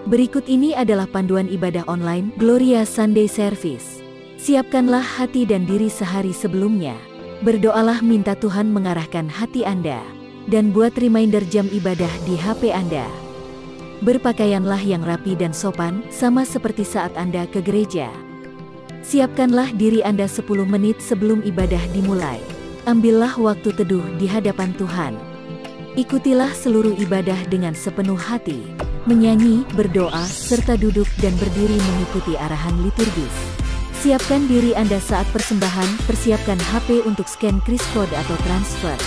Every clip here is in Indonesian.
Berikut ini adalah panduan ibadah online Gloria Sunday Service. Siapkanlah hati dan diri sehari sebelumnya. Berdoalah minta Tuhan mengarahkan hati Anda. Dan buat reminder jam ibadah di HP Anda. Berpakaianlah yang rapi dan sopan, sama seperti saat Anda ke gereja. Siapkanlah diri Anda 10 menit sebelum ibadah dimulai. Ambillah waktu teduh di hadapan Tuhan. Ikutilah seluruh ibadah dengan sepenuh hati, menyanyi, berdoa, serta duduk dan berdiri mengikuti arahan liturgis. Siapkan diri Anda saat persembahan, persiapkan HP untuk scan kris kode atau transfer.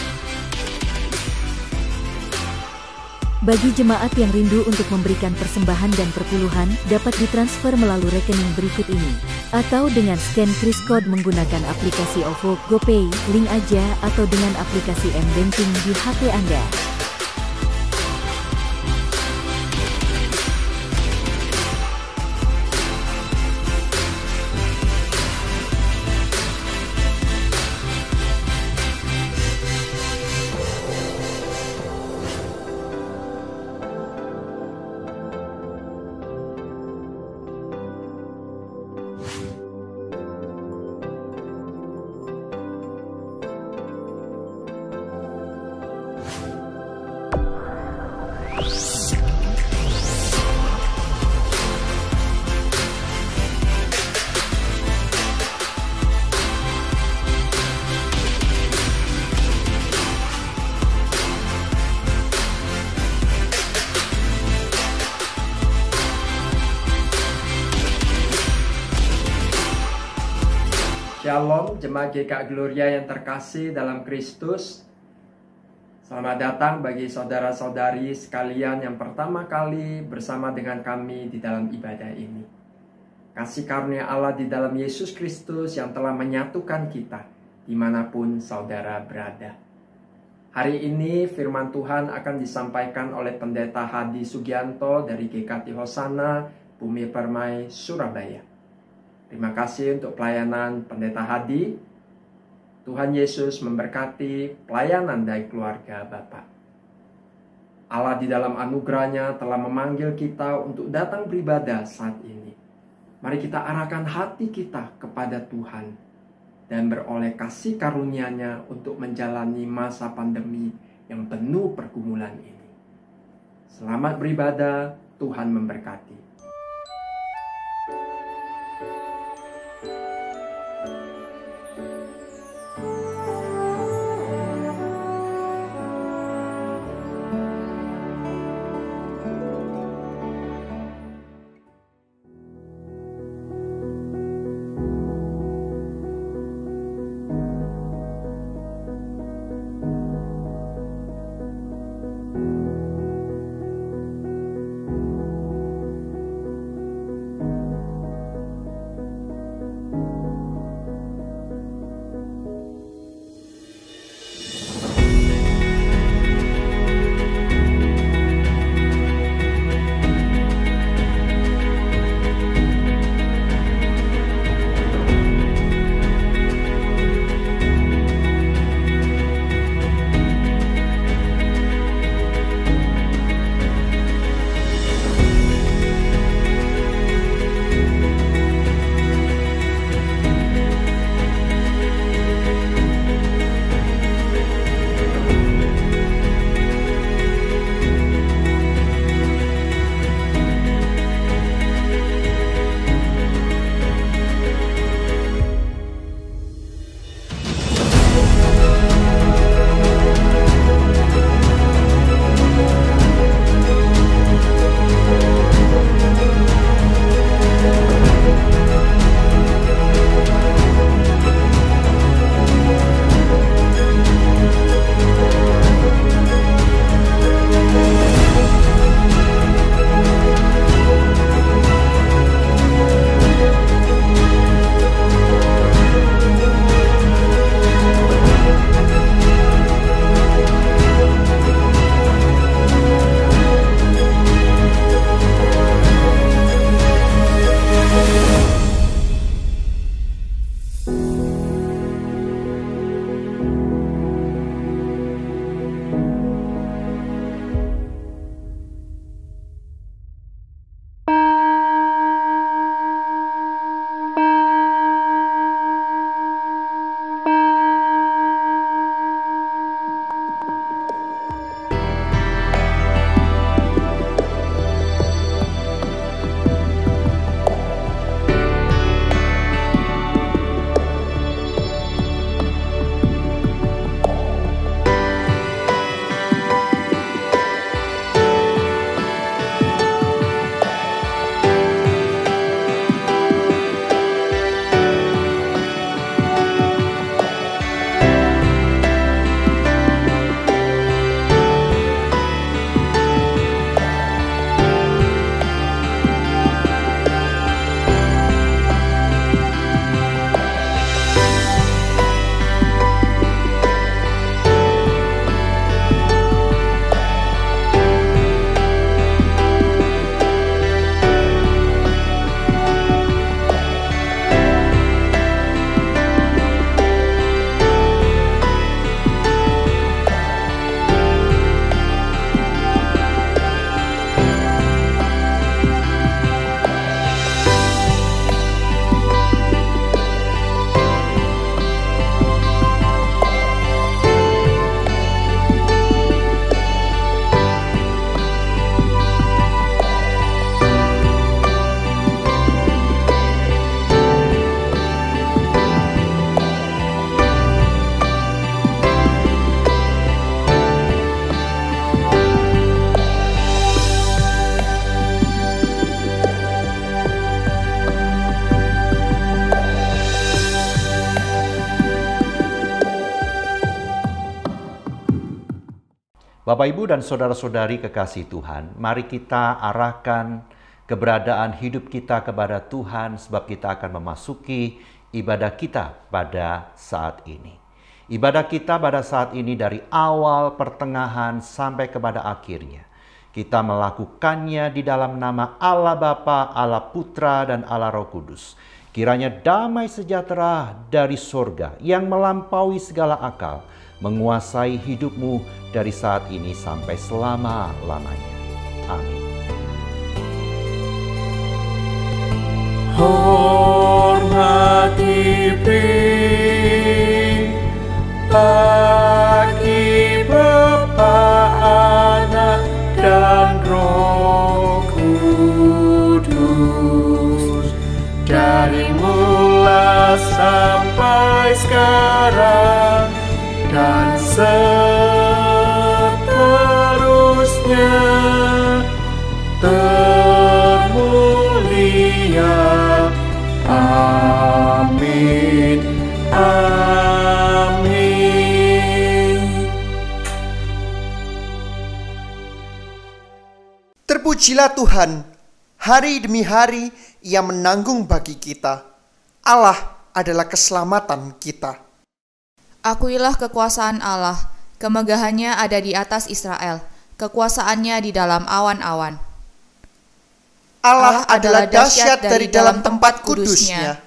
Bagi jemaat yang rindu untuk memberikan persembahan dan perpuluhan, dapat ditransfer melalui rekening berikut ini. Atau dengan scan kris kode menggunakan aplikasi OVO, GoPay, link aja, atau dengan aplikasi M-Banking di HP Anda. Shalom, jemaat GK Gloria yang terkasih dalam Kristus. Selamat datang bagi saudara-saudari sekalian yang pertama kali bersama dengan kami di dalam ibadah ini. Kasih karunia Allah di dalam Yesus Kristus yang telah menyatukan kita dimanapun saudara berada. Hari ini firman Tuhan akan disampaikan oleh Pendeta Hadi Sugianto dari GKT Hosana, Bumi Permai, Surabaya. Terima kasih untuk pelayanan Pendeta Hadi. Tuhan Yesus memberkati pelayanan dari keluarga Bapak. Allah di dalam anugerahnya telah memanggil kita untuk datang beribadah saat ini. Mari kita arahkan hati kita kepada Tuhan dan beroleh kasih karunia-Nya untuk menjalani masa pandemi yang penuh pergumulan ini. Selamat beribadah, Tuhan memberkati. Bapak, Ibu, dan saudara-saudari kekasih Tuhan, mari kita arahkan keberadaan hidup kita kepada Tuhan sebab kita akan memasuki ibadah kita pada saat ini. Ibadah kita pada saat ini dari awal, pertengahan, sampai kepada akhirnya. Kita melakukannya di dalam nama Allah Bapa, Allah Putra, dan Allah Roh Kudus. Kiranya damai sejahtera dari sorga yang melampaui segala akal menguasai hidupmu dari saat ini sampai selama-lamanya. Amin. Hormati bagi Bapa, Anak, dan Roh Kudus, dari mula sampai sekarang dan seterusnya, termulia. Amin. Terpujilah Tuhan, hari demi hari Ia menanggung bagi kita. Allah adalah keselamatan kita. Akuilah kekuasaan Allah, kemegahannya ada di atas Israel, kekuasaannya di dalam awan-awan. Allah adalah dahsyat dari dalam tempat kudusnya.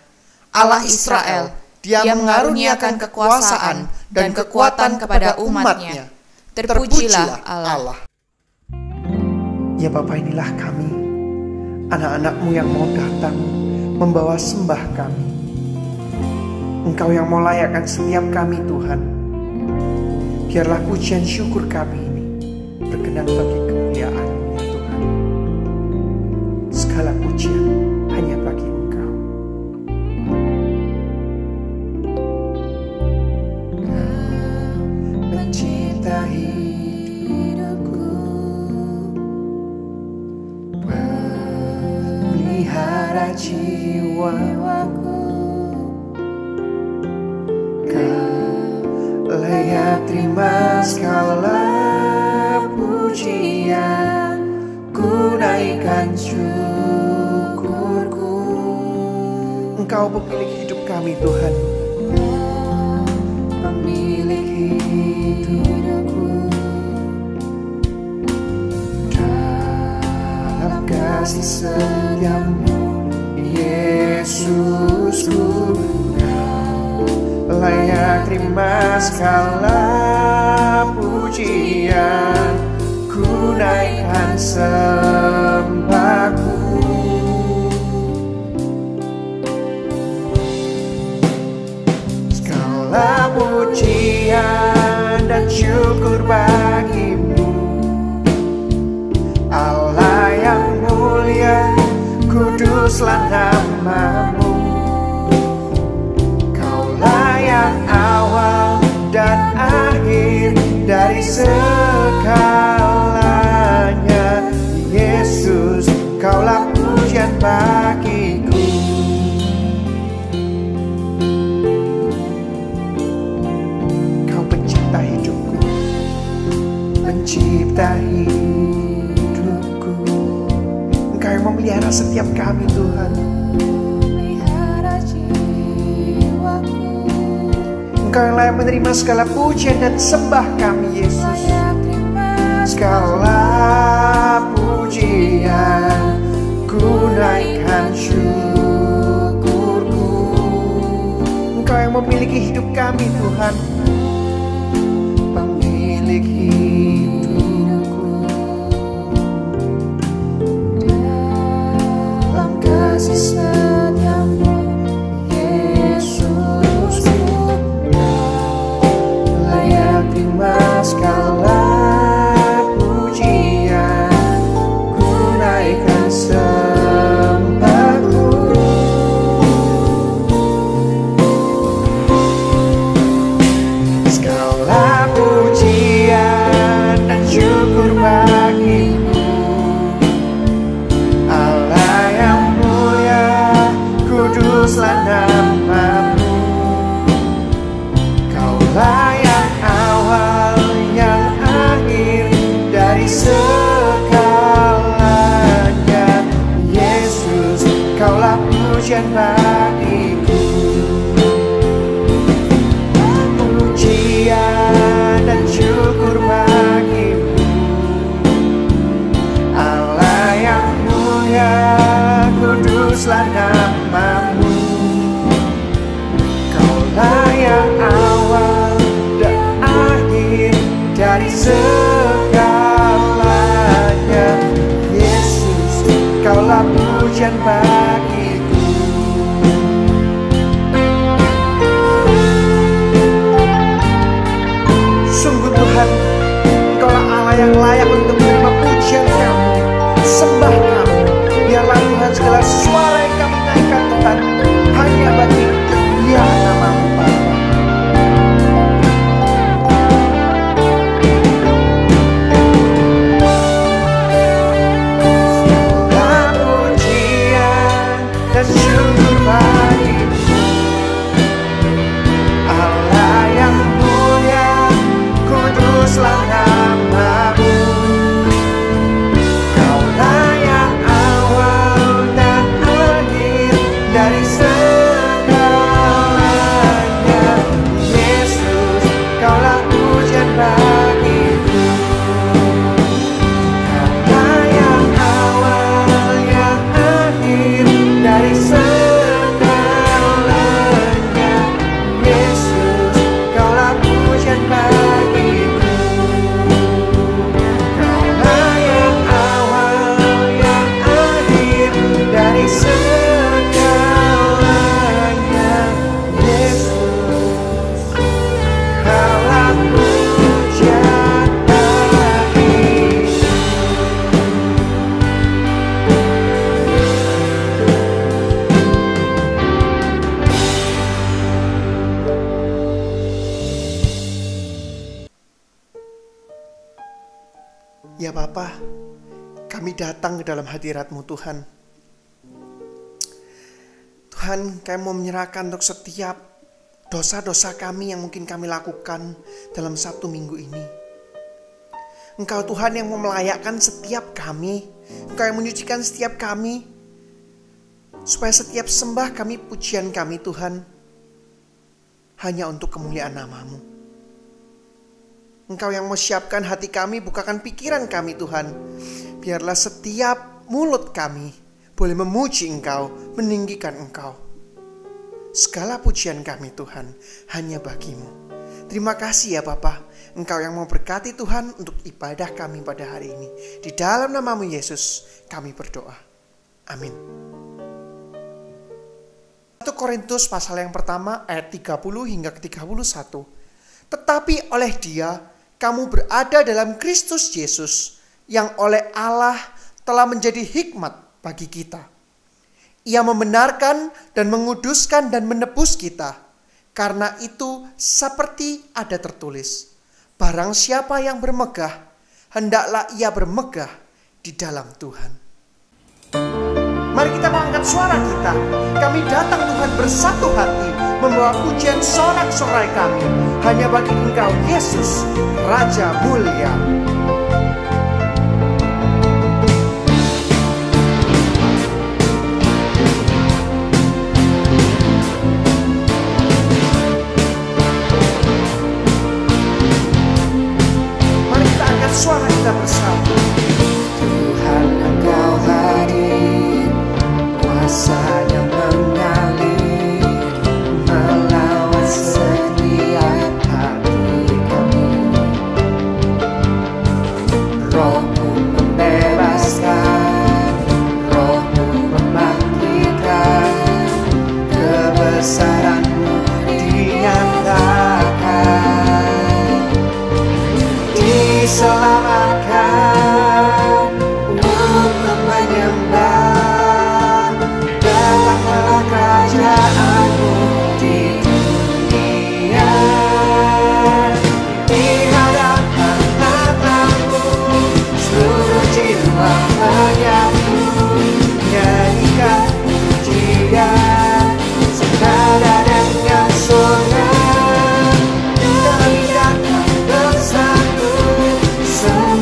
Allah Israel, Dia mengaruniakan kekuasaan dan kekuatan kepada umatnya. Terpujilah Allah. Ya Bapa, inilah kami, anak-anak-Mu yang mau datang membawa sembah kami. Engkau yang mau layakkan setiap kami, Tuhan. Biarlah pujian syukur kami ini berkenan bagi kemuliaan-Mu, ya Tuhan. Segala pujian hanya bagi Engkau. Kau mencipta hidupku, pelihara jiwaku. Kau layak terima segala pujian, ku naikkan syukurku. Engkau pemilik hidup kami, Tuhan. Pemilik hidupku, dalam kasih setiamu, Yesusku. Kau layak terima segala pujian, ku naikkan sembahku. Segala pujian dan syukur bagimu, Allah yang mulia, kuduslah namamu. Kaulah yang awal dan akhir dari segalanya. Yesus, Kaulah pujian bagiku. Kau pencipta hidupku, pencipta hidupku. Engkau yang memelihara setiap kami, Tuhan. Engkau yang layak menerima segala pujian dan sembah kami, Yesus. Segala pujian, ku naikkan syukurku. Engkau yang memiliki hidup kami, Tuhan. Pemilik hidupku, dalam kasih setiamu, Yesusku. Layak terima segala pujian, ku naikkan sembahku. Segala pujian dan syukur bagimu, Allah yang mulia, kuduslah namamu. Kaulah yang awal, yang akhir Dialah yang layak untuk menerima pujian kami, sembah kami. Biarlah Tuhan segala suara yang kami naikkan Tuhan hanya bagi kemuliaan nama-Mu Bapa. Segala pujian dan syukur bagi-Mu, Allah yang mulia, kuduslah nama-Mu. Kaulah yang awal dan akhir dari segalanya. Yesus, Kaulah pujian bagiku. Kaulah yang awal yang akhir dari segalanya. Yesus, Kaulah pujian bagiku. Kaulah yang awal yang akhir dari segalanya. Yesus, Kaulah pujian bagiku. Ya Bapa, kami datang ke dalam hadirat-Mu Tuhan. Tuhan, kami mau menyerahkan untuk setiap dosa-dosa kami yang mungkin kami lakukan dalam satu minggu ini. Engkau Tuhan yang mau melayakkan setiap kami, Engkau yang menyucikan setiap kami, supaya setiap sembah kami, pujian kami Tuhan, hanya untuk kemuliaan nama-Mu. Engkau yang mau siapkan hati kami, bukakan pikiran kami Tuhan. Biarlah setiap mulut kami boleh memuji Engkau, meninggikan Engkau. Segala pujian kami Tuhan hanya bagi-Mu. Terima kasih ya Bapa, Engkau yang mau berkati Tuhan untuk ibadah kami pada hari ini. Di dalam nama-Mu Yesus kami berdoa. Amin. 1 Korintus pasal yang pertama ayat 30 hingga ke 31. Tetapi oleh Dia kamu berada dalam Kristus Yesus, yang oleh Allah telah menjadi hikmat bagi kita. Ia membenarkan dan menguduskan dan menebus kita. Karena itu seperti ada tertulis, barang siapa yang bermegah, hendaklah ia bermegah di dalam Tuhan. Mari kita mengangkat suara kita. Kami datang Tuhan bersatu hati, membawa pujian sorak-sorai kami hanya bagi Engkau Yesus, Raja mulia. Mari kita angkat suara kita bersama. Tuhan Engkau hadir, kuasa-Nya mengalir, melawan setiap hati kami. Roh-Mu membebaskan, Roh-Mu membangkitkan, kebesaran-Mu dinyatakan, diselamatkan untuk menyembah. Datanglah kerajaan-Mu di dunia, di hadapan mata-Mu seluruh jiwa menyanyi, nyanyikan pujian senada dengan surga. Kami datang bersatu, semua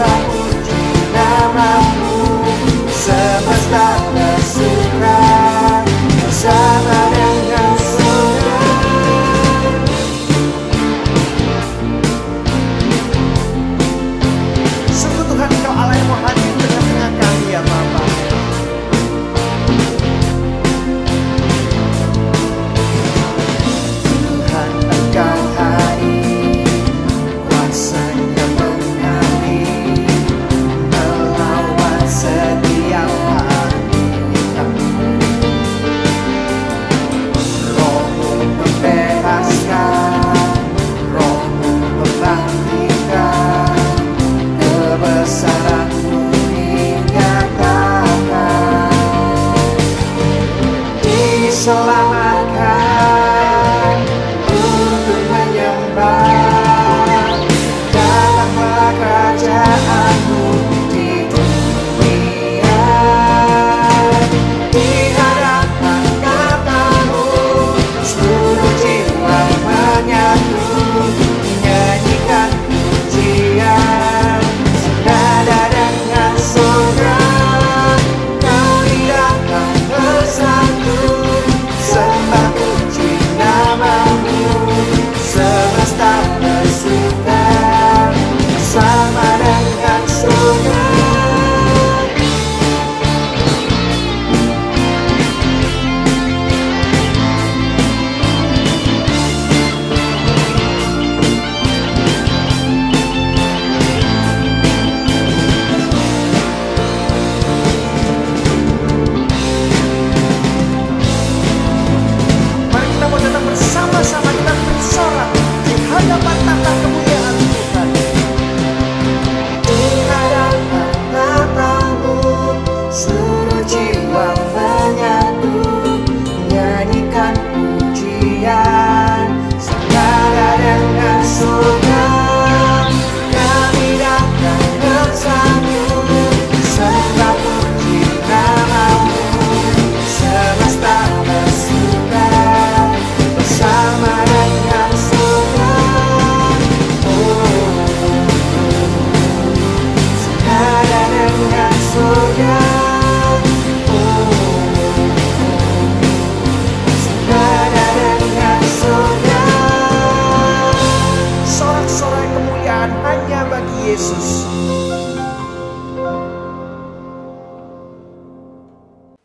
Yesus.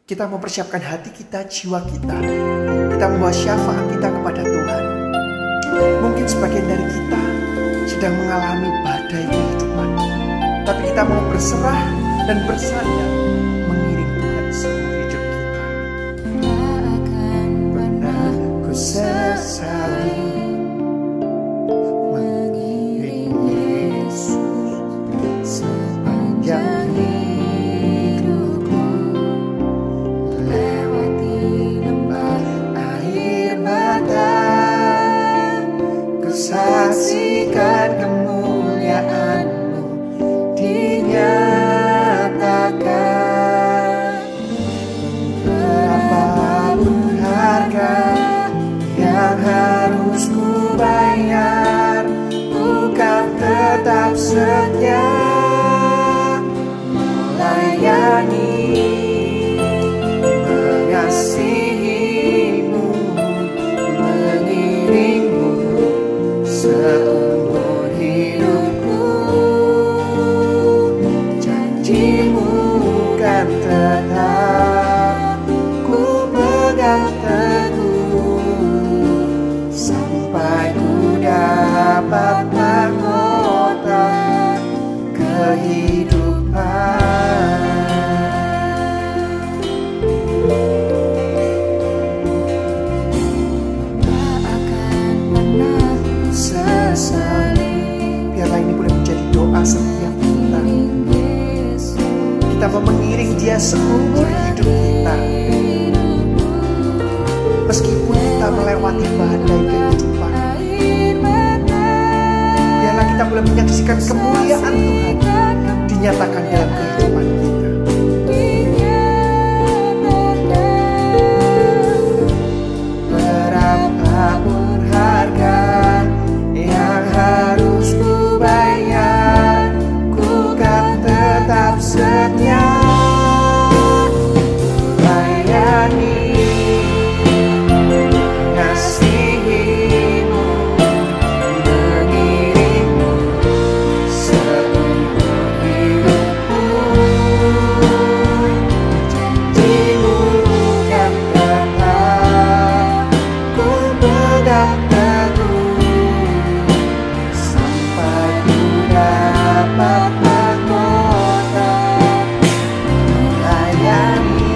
Kita mempersiapkan hati kita, jiwa kita. Kita membawa syafaat kita kepada Tuhan. Mungkin sebagian dari kita sedang mengalami badai kehidupan, tapi kita mau berserah dan bersandar mengiring Tuhan seumur hidup kita. Tak akan pernah Ku sesali mengiring Yesus sepanjang hidupku, lewati lembah air mata. Ku saksikan kemuliaan-Mu dinyatakan. Berapapun harga yang harus ku bayar, ku kan tetap setia melayani, mengasihi-Mu, mengiring-Mu seumur hidupku. Janji-Mu kan tetap ku pegang teguh, sampai ku dapat mahkota kehidupan. tak akan pernah Sesali, biarlah ini boleh menjadi doa setiap kita. Yesus. Kita mau mengiring Dia seumur hidup kita. Meskipun kita melewati badai kehidupan, biarlah kita boleh menyaksikan kemuliaan Tuhan dinyatakan dalam kehidupan kita. Berapapun harga yang harus ku bayar, ku kan tetap setia melayani, mengasihi-Mu, mengiring-Mu seumur hidupku. Janji-Mu kan tetap ku pegang teguh, sampai ku dapat mahkota melayani,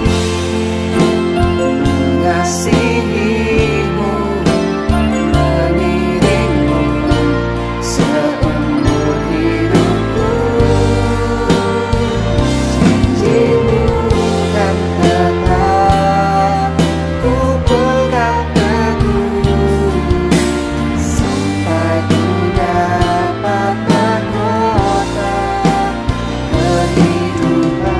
mengasihi-Mu, mengiring-Mu seumur hidupku. Janji-Mu kan tetap ku pegang teguh, sampai ku dapat mahkota kehidupan.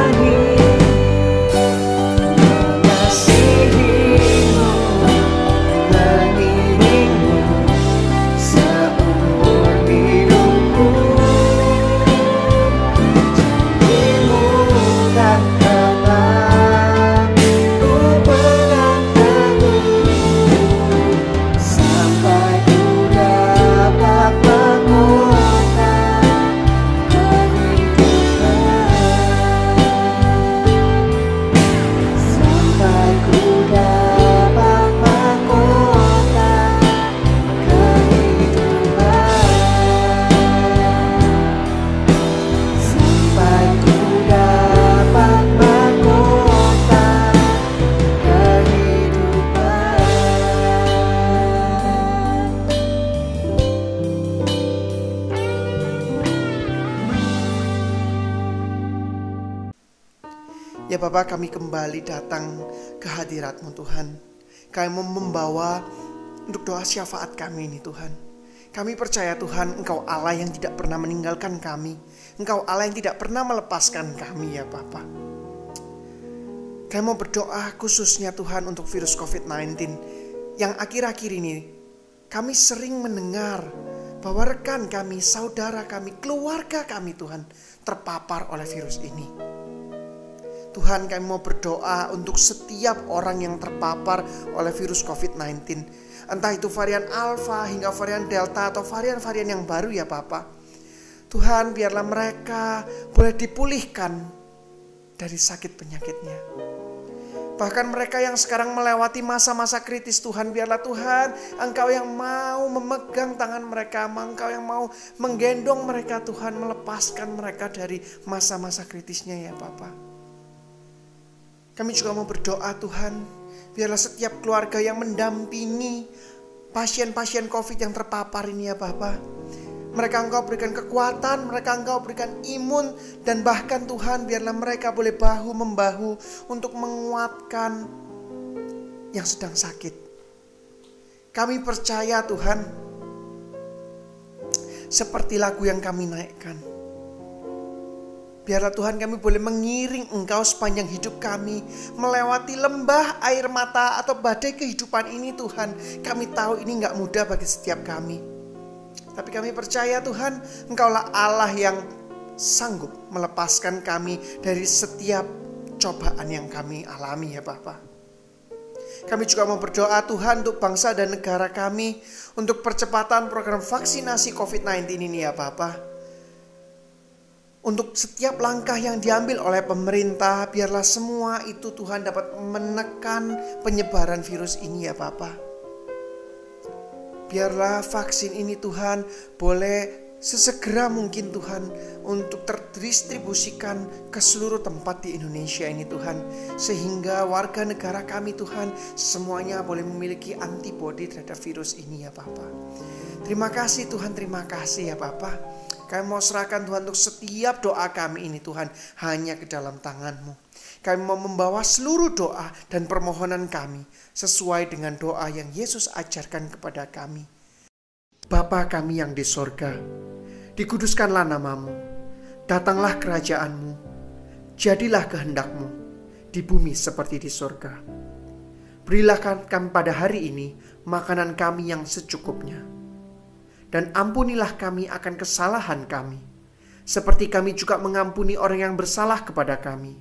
Melayani, mengasihi-Mu, mengiring-Mu seumur hidupku. Janji-Mu kan tetap ku pegang teguh, sampai ku dapat mahkota kehidupan. Sampai ku dapat mahkota kehidupan. Sampai ku dapat mahkota kehidupan. Ya Bapa, kami kembali datang ke hadirat-Mu Tuhan. Kami mau membawa untuk doa syafaat kami ini Tuhan. Kami percaya Tuhan, Engkau Allah yang tidak pernah meninggalkan kami. Engkau Allah yang tidak pernah melepaskan kami ya Bapa. Kami mau berdoa khususnya Tuhan untuk virus COVID-19 yang akhir-akhir ini kami sering mendengar bahwa rekan kami, saudara kami, keluarga kami Tuhan terpapar oleh virus ini. Tuhan, kami mau berdoa untuk setiap orang yang terpapar oleh virus COVID-19. Entah itu varian Alpha hingga varian Delta atau varian-varian yang baru ya Bapa. Tuhan, biarlah mereka boleh dipulihkan dari sakit penyakitnya. Bahkan mereka yang sekarang melewati masa-masa kritis Tuhan, biarlah Tuhan Engkau yang mau memegang tangan mereka, Engkau yang mau menggendong mereka Tuhan, melepaskan mereka dari masa-masa kritisnya ya Bapa. Kami juga mau berdoa Tuhan, biarlah setiap keluarga yang mendampingi pasien-pasien COVID yang terpapar ini ya Bapa, mereka Engkau berikan kekuatan, mereka Engkau berikan imun, dan bahkan Tuhan biarlah mereka boleh bahu-membahu untuk menguatkan yang sedang sakit. Kami percaya Tuhan, seperti lagu yang kami naikkan, biarlah Tuhan kami boleh mengiring Engkau sepanjang hidup kami, melewati lembah air mata atau badai kehidupan ini Tuhan. Kami tahu ini gak mudah bagi setiap kami. Tapi kami percaya Tuhan, Engkaulah Allah yang sanggup melepaskan kami dari setiap cobaan yang kami alami ya Bapa. Kami juga mau berdoa Tuhan untuk bangsa dan negara kami, untuk percepatan program vaksinasi COVID-19 ini ya Bapa. Untuk setiap langkah yang diambil oleh pemerintah, biarlah semua itu Tuhan dapat menekan penyebaran virus ini ya Bapa. Biarlah vaksin ini Tuhan boleh sesegera mungkin Tuhan untuk terdistribusikan ke seluruh tempat di Indonesia ini Tuhan. Sehingga warga negara kami Tuhan semuanya boleh memiliki antibodi terhadap virus ini ya Bapa. Terima kasih Tuhan, terima kasih ya Bapa. Kami mau serahkan Tuhan untuk setiap doa kami ini Tuhan hanya ke dalam tangan-Mu. Kami mau membawa seluruh doa dan permohonan kami sesuai dengan doa yang Yesus ajarkan kepada kami. Bapa kami yang di sorga, dikuduskanlah nama-Mu, datanglah kerajaan-Mu, jadilah kehendak-Mu di bumi seperti di sorga. Berilah kami pada hari ini makanan kami yang secukupnya. Dan ampunilah kami akan kesalahan kami, seperti kami juga mengampuni orang yang bersalah kepada kami.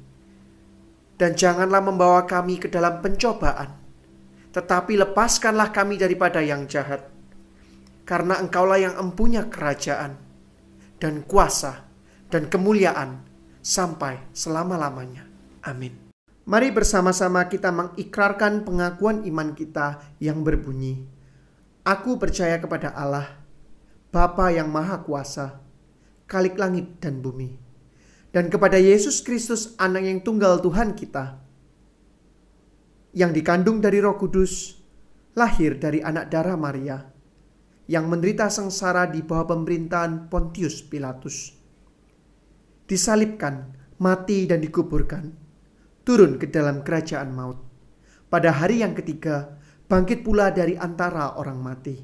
Dan janganlah membawa kami ke dalam pencobaan, tetapi lepaskanlah kami daripada yang jahat. Karena Engkaulah yang empunya kerajaan, dan kuasa, dan kemuliaan, sampai selama-lamanya. Amin. Mari bersama-sama kita mengikrarkan pengakuan iman kita yang berbunyi, Aku percaya kepada Allah, Bapa yang Maha Kuasa, Khalik langit dan bumi, dan kepada Yesus Kristus, Anak yang tunggal Tuhan kita, yang dikandung dari Roh Kudus, lahir dari anak darah Maria, yang menderita sengsara di bawah pemerintahan Pontius Pilatus, disalibkan, mati dan dikuburkan, turun ke dalam kerajaan maut. Pada hari yang ketiga, bangkit pula dari antara orang mati,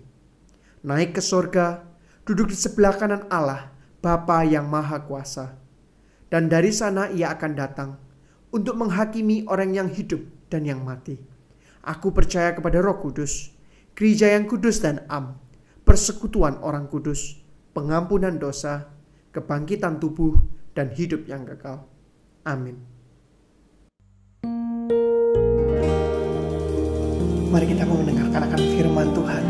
naik ke sorga, duduk di sebelah kanan Allah, Bapa yang Maha Kuasa. Dan dari sana ia akan datang untuk menghakimi orang yang hidup dan yang mati. Aku percaya kepada Roh Kudus, gereja yang kudus dan am, persekutuan orang kudus, pengampunan dosa, kebangkitan tubuh, dan hidup yang kekal. Amin. Mari kita mau mendengarkan akan firman Tuhan.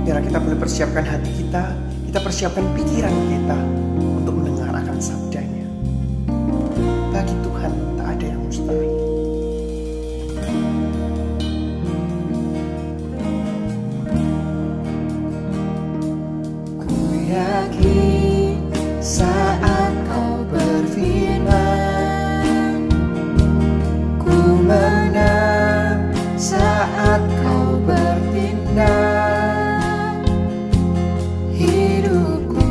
Biar kita boleh persiapkan hati kita persiapkan pikiran kita untuk mendengar akan sabdanya. Bagi Tuhan tak ada yang mustahil. Ku yakin saat Kau berfirman, ku menang saat Kau bertindak. Hidupku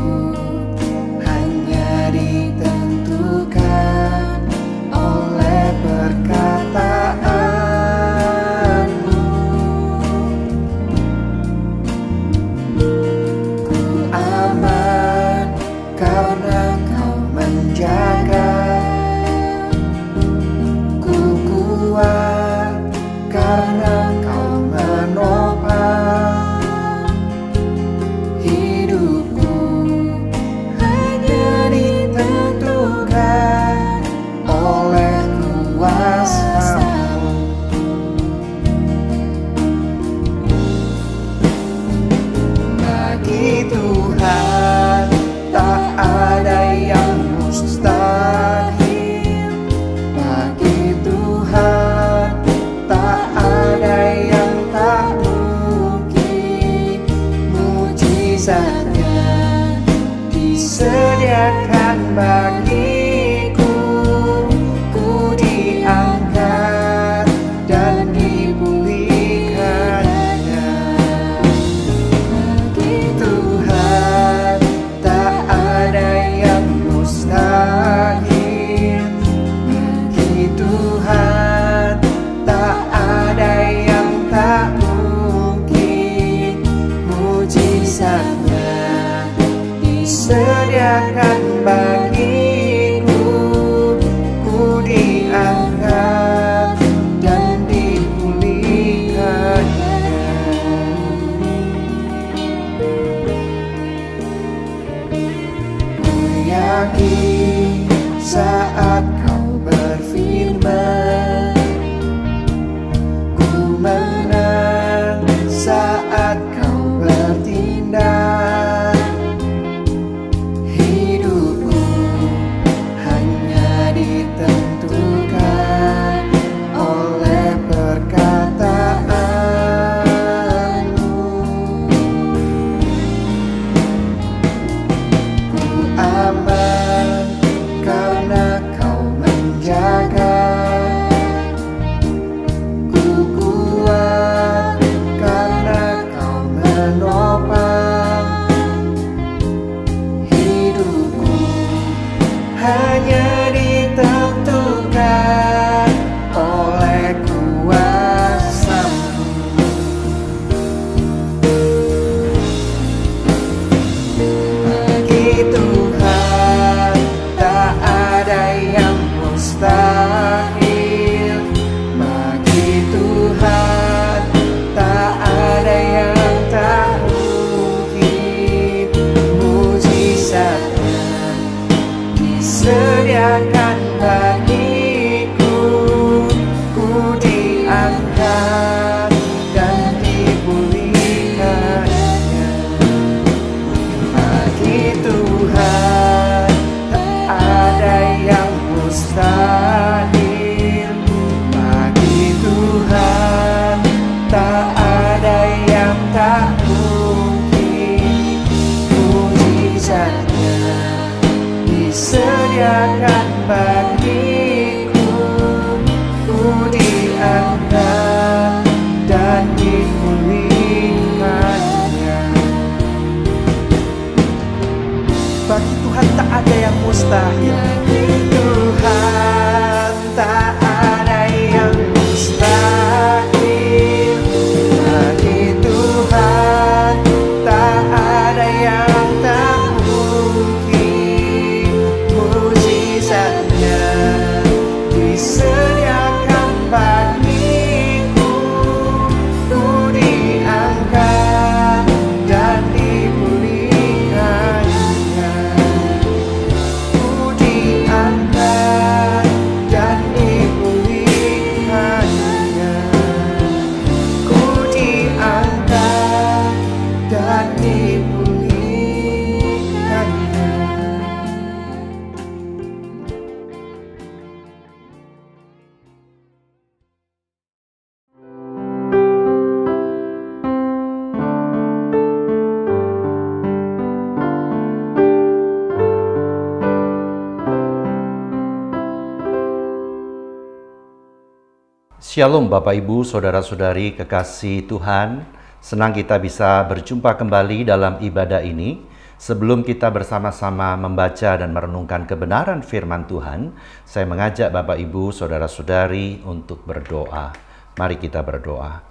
Shalom Bapak Ibu, Saudara-saudari kekasih Tuhan. Senang kita bisa berjumpa kembali dalam ibadah ini. Sebelum kita bersama-sama membaca dan merenungkan kebenaran firman Tuhan, saya mengajak Bapak Ibu, Saudara-saudari untuk berdoa. Mari kita berdoa.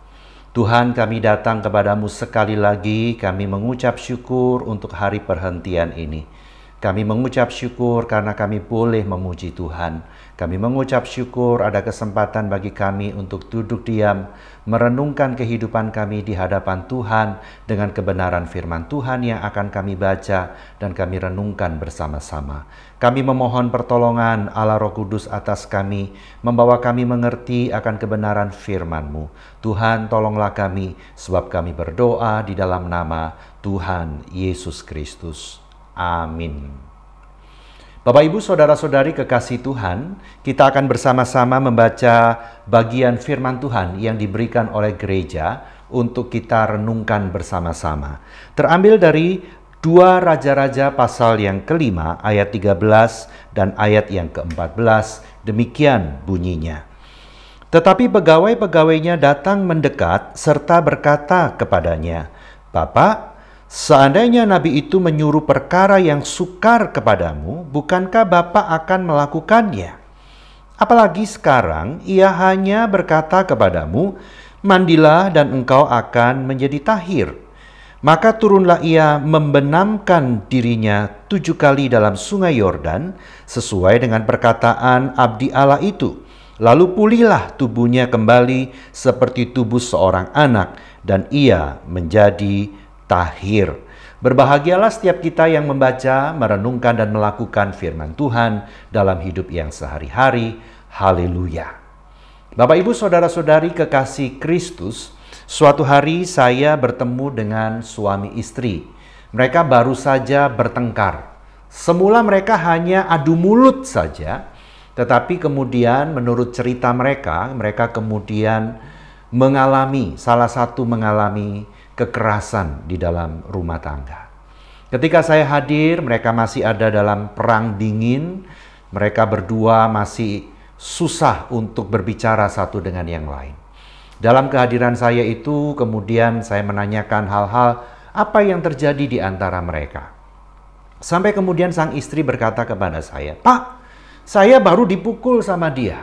Tuhan, kami datang kepadamu sekali lagi, kami mengucap syukur untuk hari perhentian ini. Kami mengucap syukur karena kami boleh memuji Tuhan. Kami mengucap syukur ada kesempatan bagi kami untuk duduk diam, merenungkan kehidupan kami di hadapan Tuhan dengan kebenaran firman Tuhan yang akan kami baca dan kami renungkan bersama-sama. Kami memohon pertolongan Allah Roh Kudus atas kami, membawa kami mengerti akan kebenaran firman-Mu. Tuhan, tolonglah kami, sebab kami berdoa di dalam nama Tuhan Yesus Kristus. Amin. Bapak Ibu, Saudara-saudari kekasih Tuhan, kita akan bersama-sama membaca bagian firman Tuhan yang diberikan oleh gereja untuk kita renungkan bersama-sama. Terambil dari 2 Raja-Raja pasal yang kelima ayat 13 dan ayat yang ke-14, demikian bunyinya. Tetapi pegawai-pegawainya datang mendekat serta berkata kepadanya, "Bapak, seandainya nabi itu menyuruh perkara yang sukar kepadamu, bukankah Bapak akan melakukannya? Apalagi sekarang ia hanya berkata kepadamu, mandilah dan engkau akan menjadi tahir. Maka turunlah ia membenamkan dirinya 7 kali dalam sungai Yordan, sesuai dengan perkataan abdi Allah itu. Lalu pulihlah tubuhnya kembali seperti tubuh seorang anak, dan ia menjadi tahir." Berbahagialah setiap kita yang membaca, merenungkan dan melakukan firman Tuhan dalam hidup yang sehari-hari. Haleluya. Bapak Ibu, Saudara-saudari kekasih Kristus, suatu hari saya bertemu dengan suami istri. Mereka baru saja bertengkar. Semula mereka hanya adu mulut saja, tetapi kemudian menurut cerita mereka kemudian salah satu mengalami kekerasan di dalam rumah tangga. Ketika saya hadir, mereka masih ada dalam perang dingin. Mereka berdua masih susah untuk berbicara satu dengan yang lain. Dalam kehadiran saya itu, kemudian saya menanyakan hal-hal apa yang terjadi di antara mereka. Sampai kemudian sang istri berkata kepada saya, "Pak, saya baru dipukul sama dia."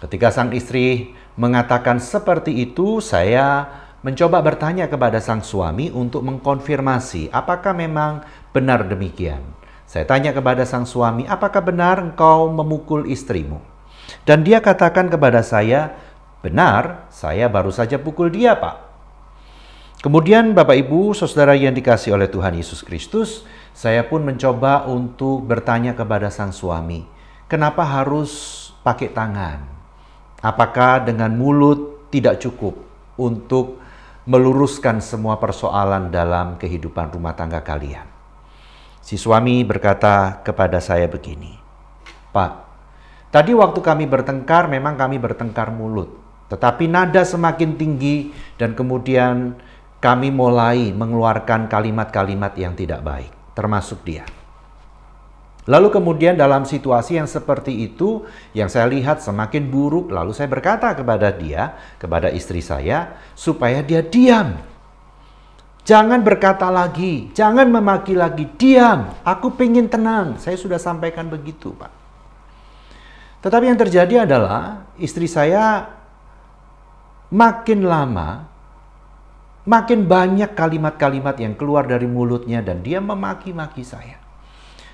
Ketika sang istri mengatakan seperti itu, saya mencoba bertanya kepada sang suami untuk mengkonfirmasi apakah memang benar demikian. Saya tanya kepada sang suami, "Apakah benar engkau memukul istrimu?" Dan dia katakan kepada saya, "Benar, saya baru saja pukul dia, Pak." Kemudian Bapak Ibu, Saudara yang dikasihi oleh Tuhan Yesus Kristus, saya pun mencoba untuk bertanya kepada sang suami, kenapa harus pakai tangan? Apakah dengan mulut tidak cukup untuk meluruskan semua persoalan dalam kehidupan rumah tangga kalian? Si suami berkata kepada saya begini, "Pak, tadi waktu kami bertengkar memang kami bertengkar mulut, tetapi nada semakin tinggi dan kemudian kami mulai mengeluarkan kalimat-kalimat yang tidak baik, termasuk dia. Lalu kemudian dalam situasi yang seperti itu, yang saya lihat semakin buruk, lalu saya berkata kepada dia, kepada istri saya, supaya dia diam. Jangan berkata lagi, jangan memaki lagi, diam. Aku pengen tenang." Saya sudah sampaikan begitu, Pak. Tetapi yang terjadi adalah istri saya makin lama, makin banyak kalimat-kalimat yang keluar dari mulutnya dan dia memaki-maki saya.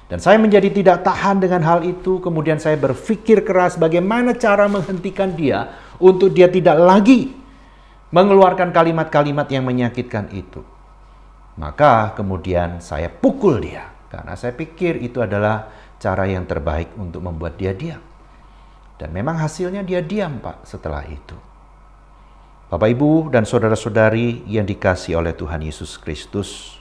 Dan saya menjadi tidak tahan dengan hal itu. Kemudian saya berpikir keras bagaimana cara menghentikan dia untuk dia tidak lagi mengeluarkan kalimat-kalimat yang menyakitkan itu. Maka kemudian saya pukul dia. Karena saya pikir itu adalah cara yang terbaik untuk membuat dia diam. Dan memang hasilnya dia diam, Pak, setelah itu. Bapak, Ibu, dan saudara-saudari yang dikasihi oleh Tuhan Yesus Kristus,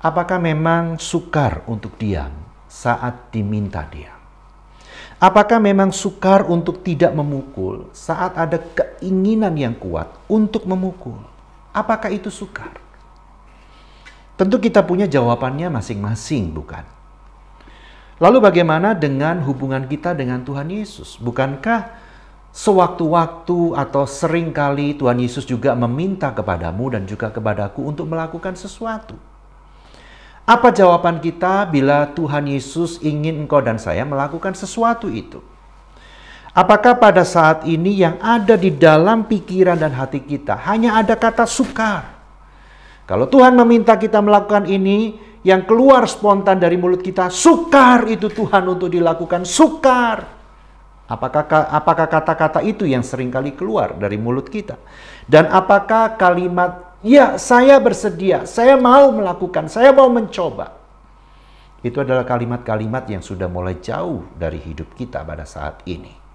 apakah memang sukar untuk diam saat diminta diam? Apakah memang sukar untuk tidak memukul saat ada keinginan yang kuat untuk memukul? Apakah itu sukar? Tentu kita punya jawabannya masing-masing, bukan? Lalu bagaimana dengan hubungan kita dengan Tuhan Yesus? Bukankah sewaktu-waktu atau seringkali Tuhan Yesus juga meminta kepadamu dan juga kepadaku untuk melakukan sesuatu. Apa jawaban kita bila Tuhan Yesus ingin engkau dan saya melakukan sesuatu itu? Apakah pada saat ini yang ada di dalam pikiran dan hati kita hanya ada kata sukar? Kalau Tuhan meminta kita melakukan ini, yang keluar spontan dari mulut kita, sukar itu Tuhan untuk dilakukan, sukar. Apakah kata-kata itu yang seringkali keluar dari mulut kita? Dan apakah kalimat, ya saya bersedia, saya mau melakukan, saya mau mencoba. Itu adalah kalimat-kalimat yang sudah mulai jauh dari hidup kita pada saat ini.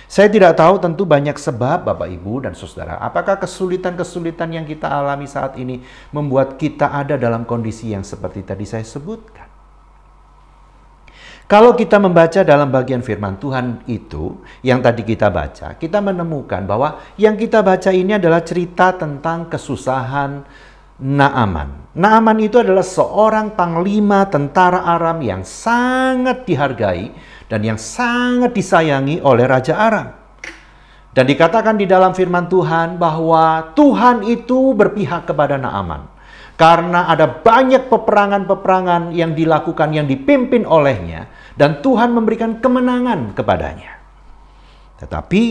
Saya tidak tahu, tentu banyak sebab Bapak Ibu dan Saudara. Apakah kesulitan-kesulitan yang kita alami saat ini membuat kita ada dalam kondisi yang seperti tadi saya sebutkan? Kalau kita membaca dalam bagian firman Tuhan itu, yang tadi kita baca, kita menemukan bahwa yang kita baca ini adalah cerita tentang kesusahan Naaman. Naaman itu adalah seorang panglima tentara Aram yang sangat dihargai dan yang sangat disayangi oleh Raja Aram. Dan dikatakan di dalam firman Tuhan bahwa Tuhan itu berpihak kepada Naaman. Karena ada banyak peperangan-peperangan yang dilakukan, yang dipimpin olehnya. Dan Tuhan memberikan kemenangan kepadanya. Tetapi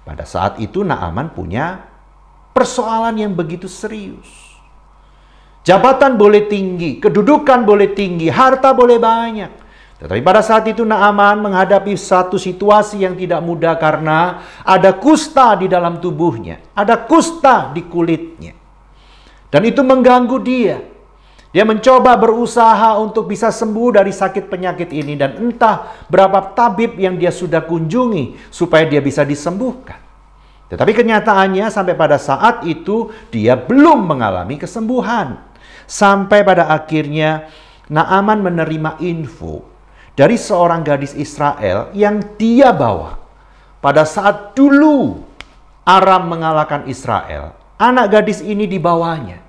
pada saat itu Naaman punya persoalan yang begitu serius. Jabatan boleh tinggi, kedudukan boleh tinggi, harta boleh banyak. Tetapi pada saat itu Naaman menghadapi satu situasi yang tidak mudah karena ada kusta di dalam tubuhnya. Ada kusta di kulitnya. Dan itu mengganggu dia. Dia mencoba berusaha untuk bisa sembuh dari sakit penyakit ini. Dan entah berapa tabib yang dia sudah kunjungi supaya dia bisa disembuhkan. Tetapi kenyataannya sampai pada saat itu dia belum mengalami kesembuhan. Sampai pada akhirnya Naaman menerima info dari seorang gadis Israel yang dia bawa. Pada saat dulu Aram mengalahkan Israel, anak gadis ini dibawanya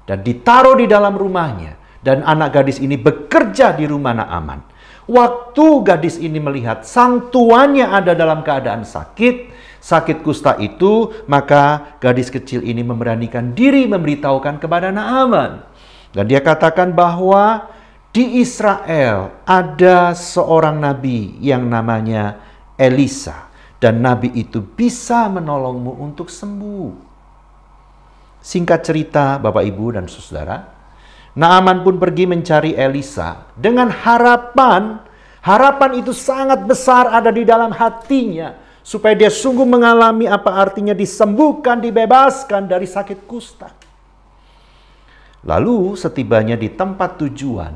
dan ditaruh di dalam rumahnya. Dan anak gadis ini bekerja di rumah Naaman. Waktu gadis ini melihat sang tuannya ada dalam keadaan sakit kusta itu, maka gadis kecil ini memberanikan diri memberitahukan kepada Naaman. Dan dia katakan bahwa di Israel ada seorang nabi yang namanya Elisa. Dan nabi itu bisa menolongmu untuk sembuh. Singkat cerita Bapak Ibu dan Saudara, Naaman pun pergi mencari Elisa dengan harapan itu sangat besar ada di dalam hatinya. Supaya dia sungguh mengalami apa artinya disembuhkan, dibebaskan dari sakit kusta. Lalu setibanya di tempat tujuan,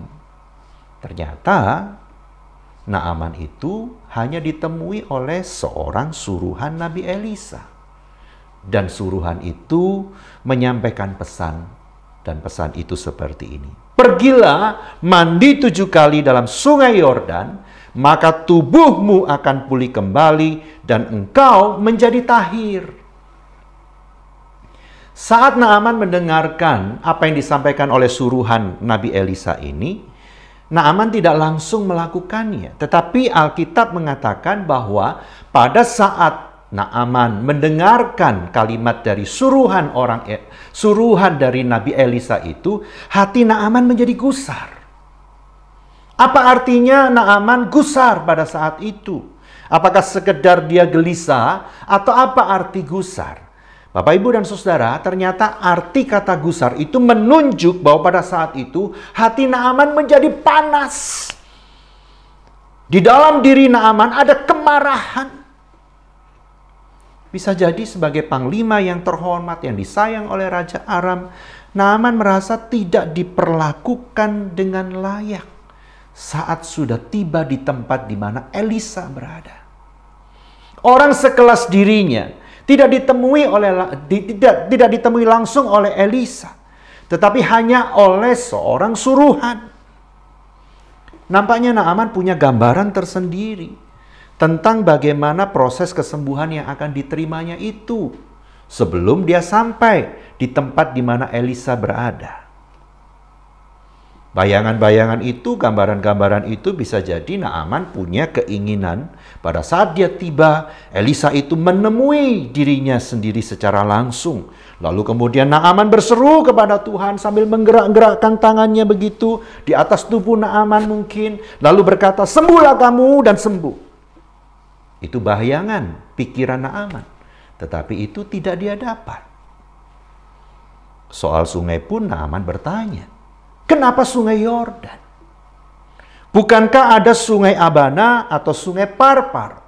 ternyata Naaman itu hanya ditemui oleh seorang suruhan Nabi Elisa. Dan suruhan itu menyampaikan pesan. Dan pesan itu seperti ini. Pergilah mandi 7 kali dalam sungai Yordan, maka tubuhmu akan pulih kembali dan engkau menjadi tahir. Saat Naaman mendengarkan apa yang disampaikan oleh suruhan Nabi Elisa ini, Naaman tidak langsung melakukannya. Tetapi Alkitab mengatakan bahwa pada saat Naaman mendengarkan kalimat dari suruhan dari Nabi Elisa itu, hati Naaman menjadi gusar. Apa artinya Naaman gusar pada saat itu? Apakah sekedar dia gelisah atau apa arti gusar? Bapak, Ibu, dan Saudara, ternyata arti kata gusar itu menunjuk bahwa pada saat itu hati Naaman menjadi panas. Di dalam diri Naaman ada kemarahan. Bisa jadi sebagai panglima yang terhormat, yang disayang oleh Raja Aram, Naaman merasa tidak diperlakukan dengan layak saat sudah tiba di tempat di mana Elisa berada. Orang sekelas dirinya tidak ditemui langsung oleh Elisa, tetapi hanya oleh seorang suruhan. Nampaknya Naaman punya gambaran tersendiri tentang bagaimana proses kesembuhan yang akan diterimanya itu sebelum dia sampai di tempat di mana Elisa berada. Bayangan-bayangan itu, gambaran-gambaran itu bisa jadi Naaman punya keinginan pada saat dia tiba, Elisa itu menemui dirinya sendiri secara langsung. Lalu kemudian Naaman berseru kepada Tuhan sambil menggerak-gerakkan tangannya begitu di atas tubuh Naaman mungkin. Lalu berkata, sembuhlah kamu, dan sembuh. Itu bayangan pikiran Naaman. Tetapi itu tidak dia dapat. Soal sungai pun Naaman bertanya, kenapa sungai Yordan? Bukankah ada sungai Abana atau sungai Parpar?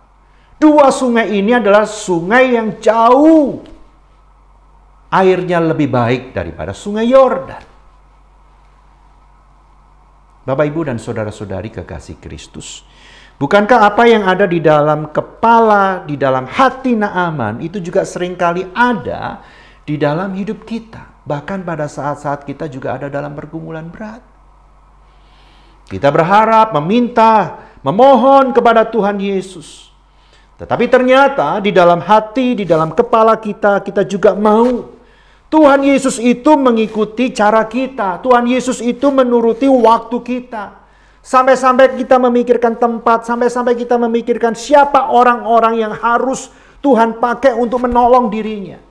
Dua sungai ini adalah sungai yang jauh airnya lebih baik daripada sungai Yordan. Bapak, Ibu, dan saudara-saudari kekasih Kristus, bukankah apa yang ada di dalam kepala, di dalam hati Naaman itu juga seringkali ada di dalam hidup kita? Bahkan pada saat-saat kita juga ada dalam pergumulan berat. Kita berharap, meminta, memohon kepada Tuhan Yesus. Tetapi ternyata di dalam hati, di dalam kepala kita, kita juga mau Tuhan Yesus itu mengikuti cara kita. Tuhan Yesus itu menuruti waktu kita. Sampai-sampai kita memikirkan tempat, sampai-sampai kita memikirkan siapa orang-orang yang harus Tuhan pakai untuk menolong dirinya.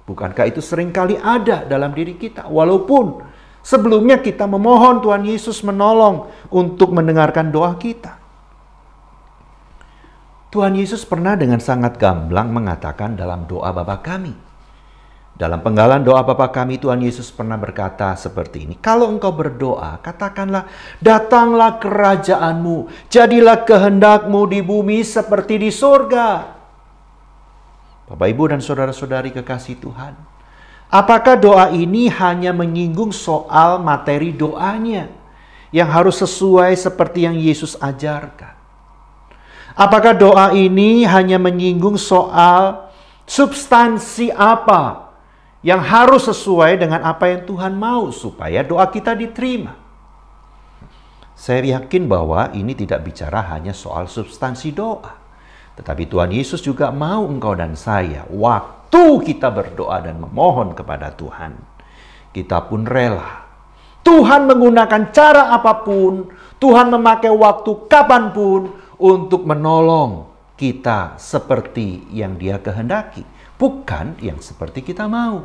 Bukankah itu seringkali ada dalam diri kita? Walaupun sebelumnya kita memohon Tuhan Yesus menolong untuk mendengarkan doa kita. Tuhan Yesus pernah dengan sangat gamblang mengatakan dalam doa Bapa kami. Dalam penggalan doa Bapa kami, Tuhan Yesus pernah berkata seperti ini. Kalau engkau berdoa, katakanlah, datanglah kerajaanmu, jadilah kehendakmu di bumi seperti di surga. Bapak, Ibu, dan saudara-saudari kekasih Tuhan, apakah doa ini hanya menyinggung soal materi doanya yang harus sesuai seperti yang Yesus ajarkan? Apakah doa ini hanya menyinggung soal substansi apa yang harus sesuai dengan apa yang Tuhan mau supaya doa kita diterima? Saya yakin bahwa ini tidak bicara hanya soal substansi doa. Tetapi Tuhan Yesus juga mau engkau dan saya, waktu kita berdoa dan memohon kepada Tuhan, kita pun rela. Tuhan menggunakan cara apapun, Tuhan memakai waktu kapanpun untuk menolong kita seperti yang Dia kehendaki, bukan yang seperti kita mau.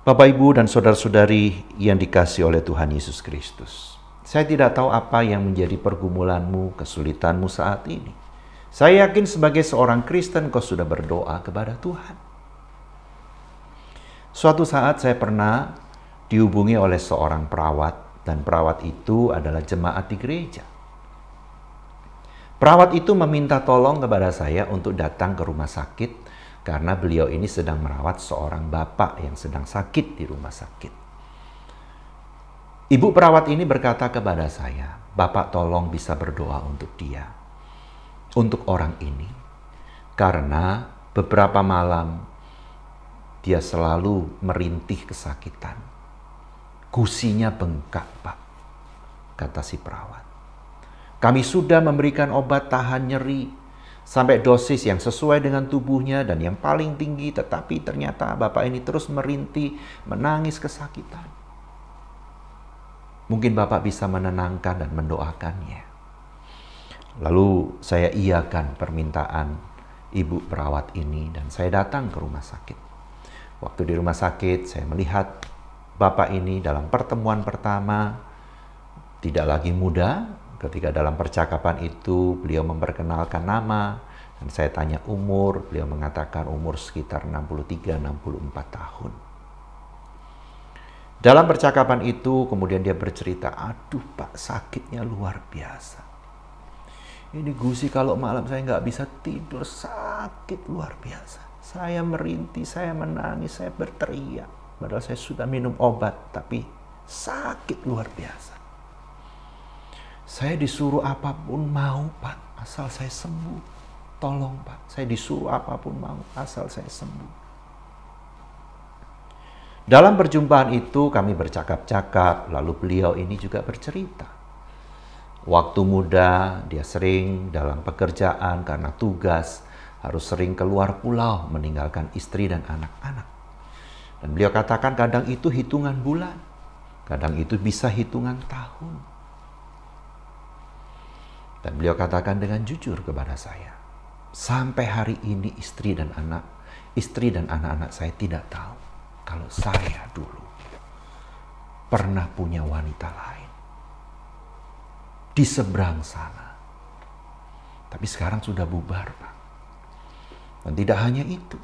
Bapak, Ibu, dan saudara-saudari yang dikasihi oleh Tuhan Yesus Kristus, saya tidak tahu apa yang menjadi pergumulanmu, kesulitanmu saat ini. Saya yakin sebagai seorang Kristen kau sudah berdoa kepada Tuhan. Suatu saat saya pernah dihubungi oleh seorang perawat, dan perawat itu adalah jemaat di gereja. Perawat itu meminta tolong kepada saya untuk datang ke rumah sakit karena beliau ini sedang merawat seorang bapak yang sedang sakit di rumah sakit. Ibu perawat ini berkata kepada saya, Bapak tolong bisa berdoa untuk dia, untuk orang ini. Karena beberapa malam dia selalu merintih kesakitan. Gusinya bengkak, Pak, kata si perawat. Kami sudah memberikan obat tahan nyeri sampai dosis yang sesuai dengan tubuhnya dan yang paling tinggi, tetapi ternyata Bapak ini terus merintih, menangis kesakitan. Mungkin Bapak bisa menenangkan dan mendoakannya. Lalu saya iakan permintaan ibu perawat ini dan saya datang ke rumah sakit. Waktu di rumah sakit saya melihat Bapak ini dalam pertemuan pertama tidak lagi muda. Ketika dalam percakapan itu beliau memperkenalkan nama dan saya tanya umur, beliau mengatakan umur sekitar 63-64 tahun. Dalam percakapan itu kemudian dia bercerita, aduh Pak, sakitnya luar biasa. Ini gusi kalau malam saya nggak bisa tidur, sakit luar biasa. Saya merintih, saya menangis, saya berteriak. Padahal saya sudah minum obat, tapi sakit luar biasa. Saya disuruh apapun mau Pak, asal saya sembuh. Tolong Pak, saya disuruh apapun mau, asal saya sembuh. Dalam perjumpaan itu kami bercakap-cakap, lalu beliau ini juga bercerita. Waktu muda dia sering dalam pekerjaan karena tugas harus sering keluar pulau meninggalkan istri dan anak-anak. Dan beliau katakan kadang itu hitungan bulan, kadang itu bisa hitungan tahun. Dan beliau katakan dengan jujur kepada saya, sampai hari ini istri dan anak-anak saya tidak tahu kalau saya dulu pernah punya wanita lain di seberang sana. Tapi sekarang sudah bubar, Pak. Dan tidak hanya itu,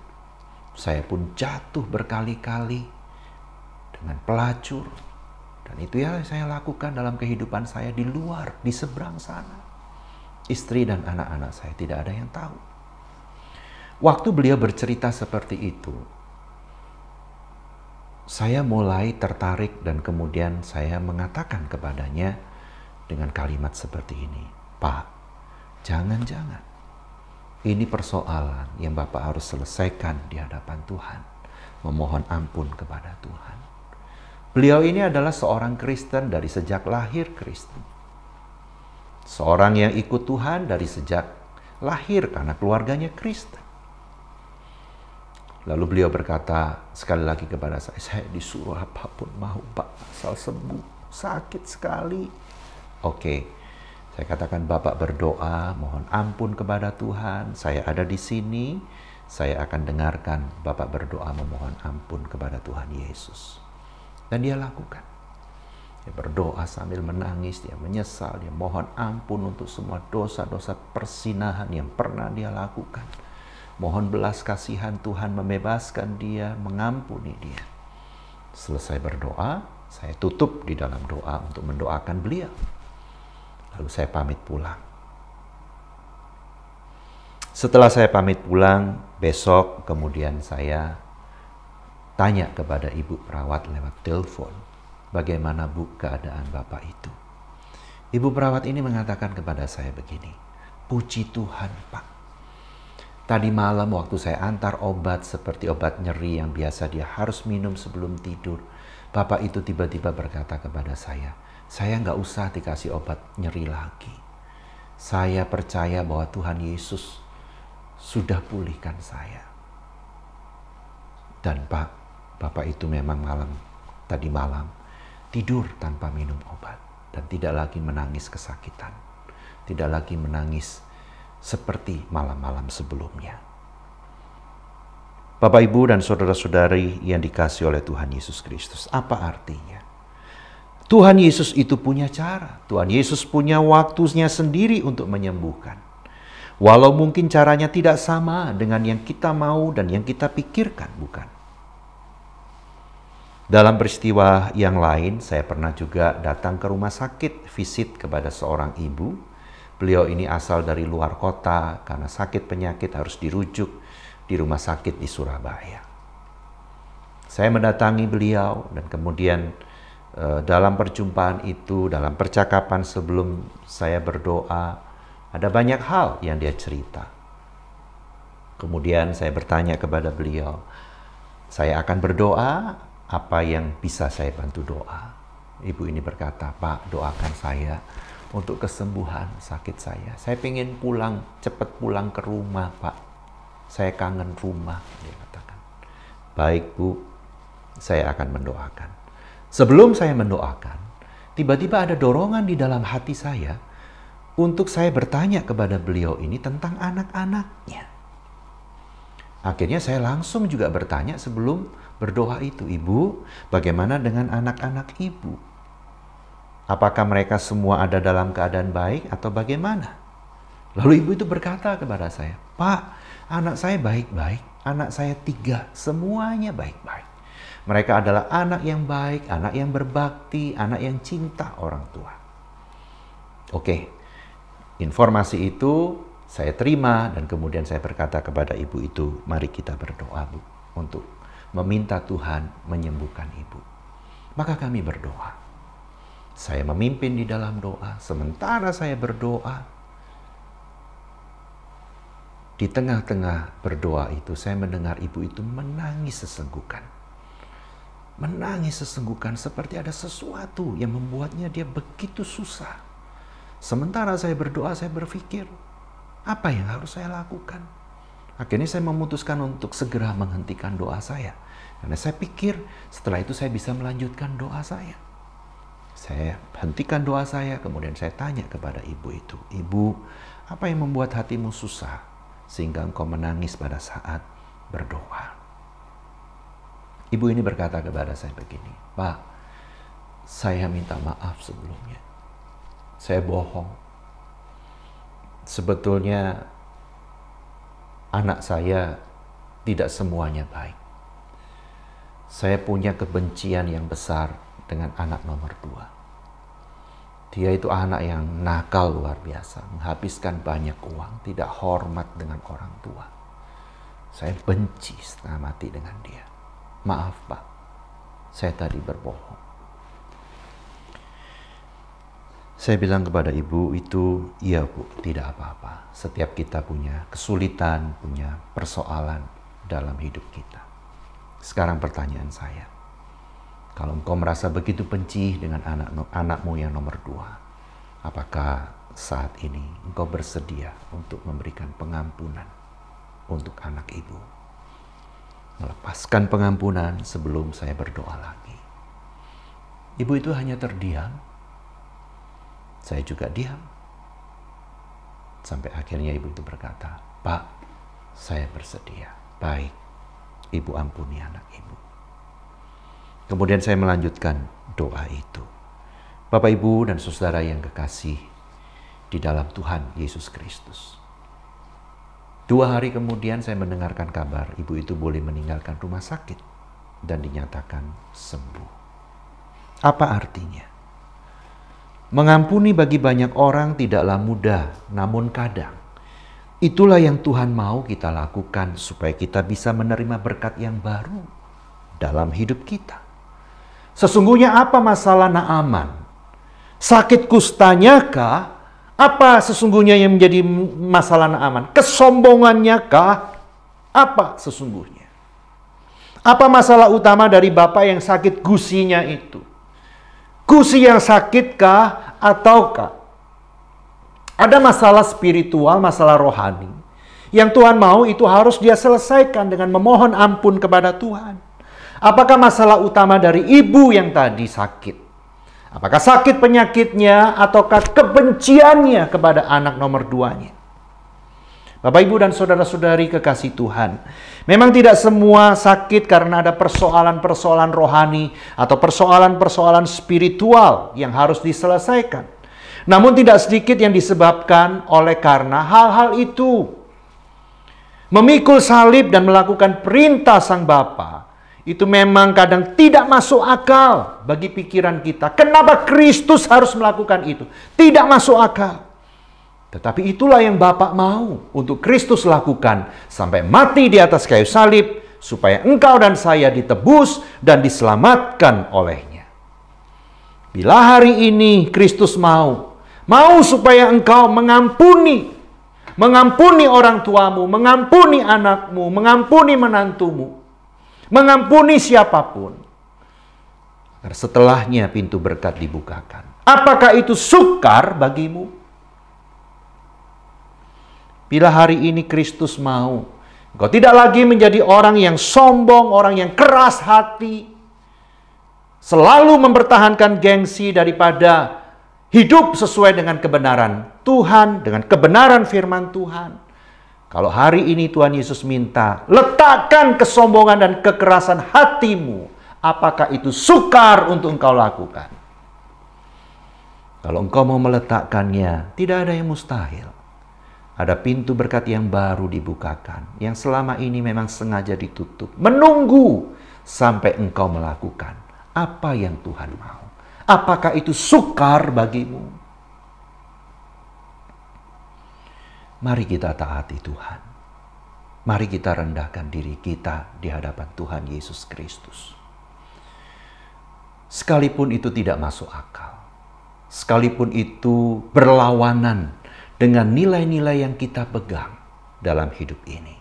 saya pun jatuh berkali-kali dengan pelacur. Dan itu yang saya lakukan dalam kehidupan saya di luar, di seberang sana. Istri dan anak-anak saya tidak ada yang tahu. Waktu beliau bercerita seperti itu, saya mulai tertarik dan kemudian saya mengatakan kepadanya dengan kalimat seperti ini, Pak, jangan-jangan ini persoalan yang Bapak harus selesaikan di hadapan Tuhan. Memohon ampun kepada Tuhan. Beliau ini adalah seorang Kristen dari sejak lahir Kristen. Seorang yang ikut Tuhan dari sejak lahir karena keluarganya Kristen. Lalu beliau berkata sekali lagi kepada saya disuruh apapun mau Pak, asal sembuh, sakit sekali. Oke. Saya katakan, Bapak berdoa, mohon ampun kepada Tuhan. Saya ada di sini, saya akan dengarkan Bapak berdoa memohon ampun kepada Tuhan Yesus. Dan dia lakukan. Dia berdoa sambil menangis, dia menyesal, dia mohon ampun untuk semua dosa-dosa persinahan yang pernah dia lakukan. Mohon belas kasihan Tuhan membebaskan dia, mengampuni dia. Selesai berdoa, saya tutup di dalam doa untuk mendoakan beliau. Lalu saya pamit pulang. Setelah saya pamit pulang, besok kemudian saya tanya kepada ibu perawat lewat telepon, bagaimana Bu keadaan Bapak itu. Ibu perawat ini mengatakan kepada saya begini, puji Tuhan Pak. Tadi malam waktu saya antar obat seperti obat nyeri yang biasa dia harus minum sebelum tidur, Bapak itu tiba-tiba berkata kepada saya nggak usah dikasih obat nyeri lagi. Saya percaya bahwa Tuhan Yesus sudah pulihkan saya. Dan Pak, Bapak itu memang tadi malam tidur tanpa minum obat. Dan tidak lagi menangis kesakitan. Tidak lagi menangis seperti malam-malam sebelumnya. Bapak, Ibu, dan saudara-saudari yang dikasihi oleh Tuhan Yesus Kristus, apa artinya? Tuhan Yesus itu punya cara. Tuhan Yesus punya waktunya sendiri untuk menyembuhkan. Walau mungkin caranya tidak sama dengan yang kita mau dan yang kita pikirkan, bukan? Dalam peristiwa yang lain, saya pernah juga datang ke rumah sakit, visit kepada seorang ibu. Beliau ini asal dari luar kota, karena sakit penyakit harus dirujuk di rumah sakit di Surabaya. Saya mendatangi beliau dan kemudian dalam perjumpaan itu, dalam percakapan sebelum saya berdoa, ada banyak hal yang dia cerita. Kemudian saya bertanya kepada beliau, saya akan berdoa, apa yang bisa saya bantu doa? Ibu ini berkata, Pak, doakan saya untuk kesembuhan sakit saya. Saya pengen pulang, cepat pulang ke rumah, Pak. Saya kangen rumah, dia katakan. Baik, Bu, saya akan mendoakan. Sebelum saya mendoakan, tiba-tiba ada dorongan di dalam hati saya untuk saya bertanya kepada beliau ini tentang anak-anaknya. Akhirnya saya langsung juga bertanya sebelum berdoa itu, Ibu, bagaimana dengan anak-anak Ibu? Apakah mereka semua ada dalam keadaan baik atau bagaimana? Lalu ibu itu berkata kepada saya, Pak, anak saya baik-baik, anak saya 3, semuanya baik-baik. Mereka adalah anak yang baik, anak yang berbakti, anak yang cinta orang tua. Oke, informasi itu saya terima dan kemudian saya berkata kepada ibu itu, mari kita berdoa, Bu, untuk meminta Tuhan menyembuhkan ibu. Maka kami berdoa. Saya memimpin di dalam doa. Sementara saya berdoa, di tengah-tengah berdoa itu saya mendengar ibu itu menangis sesenggukan. Menangis sesenggukan seperti ada sesuatu yang membuatnya dia begitu susah. Sementara saya berdoa, saya berpikir, apa yang harus saya lakukan? Akhirnya saya memutuskan untuk segera menghentikan doa saya. Karena saya pikir setelah itu saya bisa melanjutkan doa saya. Saya hentikan doa saya, kemudian saya tanya kepada ibu itu, "Ibu, apa yang membuat hatimu susah sehingga engkau menangis pada saat berdoa?" Ibu ini berkata kepada saya begini, "Pak, saya minta maaf sebelumnya. Saya bohong. Sebetulnya anak saya tidak semuanya baik. Saya punya kebencian yang besar dengan anak nomor 2. Dia itu anak yang nakal luar biasa, menghabiskan banyak uang, tidak hormat dengan orang tua. Saya benci setengah mati dengan dia. Maaf Pak, saya tadi berbohong." Saya bilang kepada ibu itu, "Iya Bu, tidak apa-apa. Setiap kita punya kesulitan, punya persoalan dalam hidup kita. Sekarang pertanyaan saya, kalau engkau merasa begitu benci dengan anakmu yang nomor 2, apakah saat ini engkau bersedia untuk memberikan pengampunan untuk anak ibu? Melepaskan pengampunan sebelum saya berdoa lagi." Ibu itu hanya terdiam. Saya juga diam. Sampai akhirnya ibu itu berkata, "Pak, saya bersedia." "Baik, Ibu ampuni anak ibu." Kemudian saya melanjutkan doa itu. Bapak, Ibu, dan saudara yang kekasih di dalam Tuhan Yesus Kristus. 2 hari kemudian saya mendengarkan kabar ibu itu boleh meninggalkan rumah sakit dan dinyatakan sembuh. Apa artinya? Mengampuni bagi banyak orang tidaklah mudah, namun kadang itulah yang Tuhan mau kita lakukan supaya kita bisa menerima berkat yang baru dalam hidup kita. Sesungguhnya apa masalah Naaman? Sakit kustanya kah? Apa sesungguhnya yang menjadi masalah Naaman? Kesombongannya kah? Apa sesungguhnya? Apa masalah utama dari bapak yang sakit gusinya itu? Gusi yang sakitkah ataukah ada masalah spiritual, masalah rohani yang Tuhan mau itu harus dia selesaikan dengan memohon ampun kepada Tuhan? Apakah masalah utama dari ibu yang tadi sakit? Apakah sakit penyakitnya ataukah kebenciannya kepada anak nomor 2-nya? Bapak, Ibu, dan saudara-saudari kekasih Tuhan, memang tidak semua sakit karena ada persoalan-persoalan rohani atau persoalan-persoalan spiritual yang harus diselesaikan. Namun tidak sedikit yang disebabkan oleh karena hal-hal itu. Memikul salib dan melakukan perintah Sang Bapa itu memang kadang tidak masuk akal bagi pikiran kita. Kenapa Kristus harus melakukan itu? Tidak masuk akal. Tetapi itulah yang Bapa mau untuk Kristus lakukan sampai mati di atas kayu salib supaya engkau dan saya ditebus dan diselamatkan olehnya. Bila hari ini Kristus mau supaya engkau mengampuni orang tuamu, mengampuni anakmu, mengampuni menantumu, mengampuni siapapun. Agar setelahnya pintu berkat dibukakan. Apakah itu sukar bagimu? Bila hari ini Kristus mau, engkau tidak lagi menjadi orang yang sombong, orang yang keras hati, selalu mempertahankan gengsi daripada hidup sesuai dengan kebenaran Tuhan, dengan kebenaran firman Tuhan. Kalau hari ini Tuhan Yesus minta, letakkan kesombongan dan kekerasan hatimu. Apakah itu sukar untuk engkau lakukan? Kalau engkau mau meletakkannya, tidak ada yang mustahil. Ada pintu berkat yang baru dibukakan, yang selama ini memang sengaja ditutup. Menunggu sampai engkau melakukan apa yang Tuhan mau. Apakah itu sukar bagimu? Mari kita taati Tuhan. Mari kita rendahkan diri kita di hadapan Tuhan Yesus Kristus. Sekalipun itu tidak masuk akal. Sekalipun itu berlawanan dengan nilai-nilai yang kita pegang dalam hidup ini.